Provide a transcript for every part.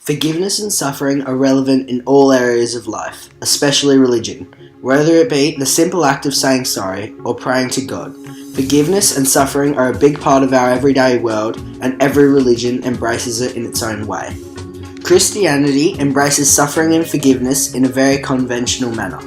Forgiveness and suffering are relevant in all areas of life, especially religion, whether it be the simple act of saying sorry or praying to God. Forgiveness and suffering are a big part of our everyday world, and every religion embraces it in its own way. Christianity embraces suffering and forgiveness in a very conventional manner.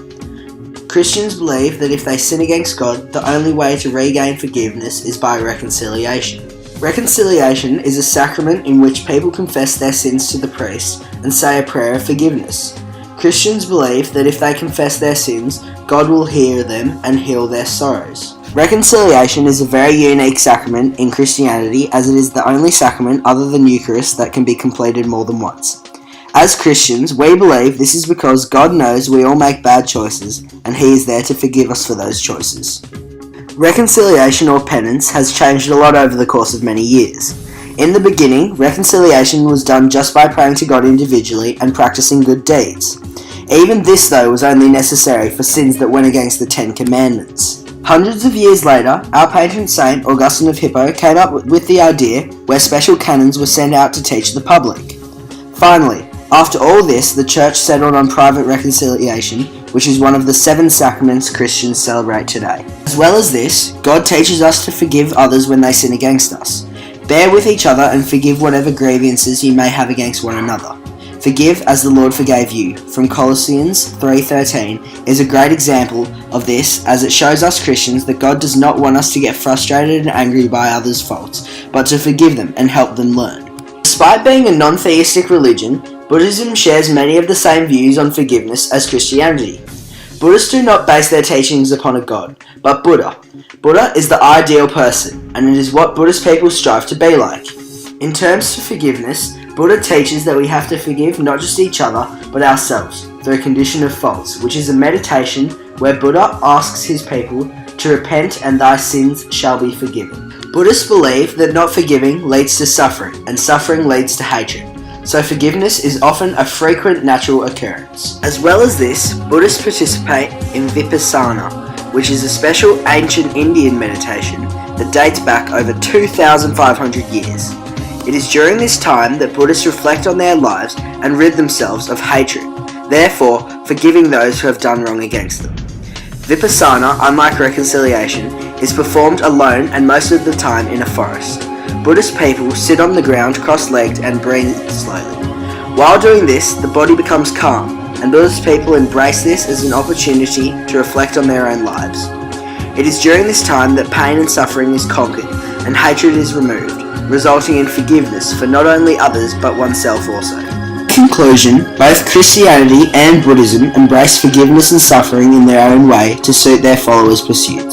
Christians believe that if they sin against God, the only way to regain forgiveness is by reconciliation. Reconciliation is a sacrament in which people confess their sins to the priest and say a prayer of forgiveness. Christians believe that if they confess their sins, God will hear them and heal their sorrows. Reconciliation is a very unique sacrament in Christianity, as it is the only sacrament other than Eucharist that can be completed more than once. As Christians, we believe this is because God knows we all make bad choices, and He is there to forgive us for those choices. Reconciliation or penance has changed a lot over the course of many years. In the beginning, reconciliation was done just by praying to God individually and practicing good deeds. Even this, though, was only necessary for sins that went against the Ten Commandments. Hundreds of years later, our patron saint, Augustine of Hippo, came up with the idea where special canons were sent out to teach the public. Finally, after all this, the Church settled on private reconciliation, which is one of the 7 sacraments Christians celebrate today. As well as this, God teaches us to forgive others when they sin against us. Bear with each other and forgive whatever grievances you may have against one another. Forgive as the Lord forgave you, from Colossians 3:13, is a great example of this, as it shows us Christians that God does not want us to get frustrated and angry by others' faults, but to forgive them and help them learn. Despite being a non-theistic religion, Buddhism shares many of the same views on forgiveness as Christianity. Buddhists do not base their teachings upon a god, but Buddha. Buddha is the ideal person, and it is what Buddhist people strive to be like. In terms of forgiveness, Buddha teaches that we have to forgive not just each other, but ourselves, through a condition of faults, which is a meditation where Buddha asks his people to repent and thy sins shall be forgiven. Buddhists believe that not forgiving leads to suffering, and suffering leads to hatred. So forgiveness is often a frequent natural occurrence. As well as this, Buddhists participate in Vipassana, which is a special ancient Indian meditation that dates back over 2,500 years. It is during this time that Buddhists reflect on their lives and rid themselves of hatred, therefore forgiving those who have done wrong against them. Vipassana, unlike reconciliation, is performed alone and most of the time in a forest. Buddhist people sit on the ground cross-legged and breathe slowly. While doing this, the body becomes calm, and Buddhist people embrace this as an opportunity to reflect on their own lives. It is during this time that pain and suffering is conquered and hatred is removed, resulting in forgiveness for not only others but oneself also. In conclusion, both Christianity and Buddhism embrace forgiveness and suffering in their own way to suit their followers' pursuits.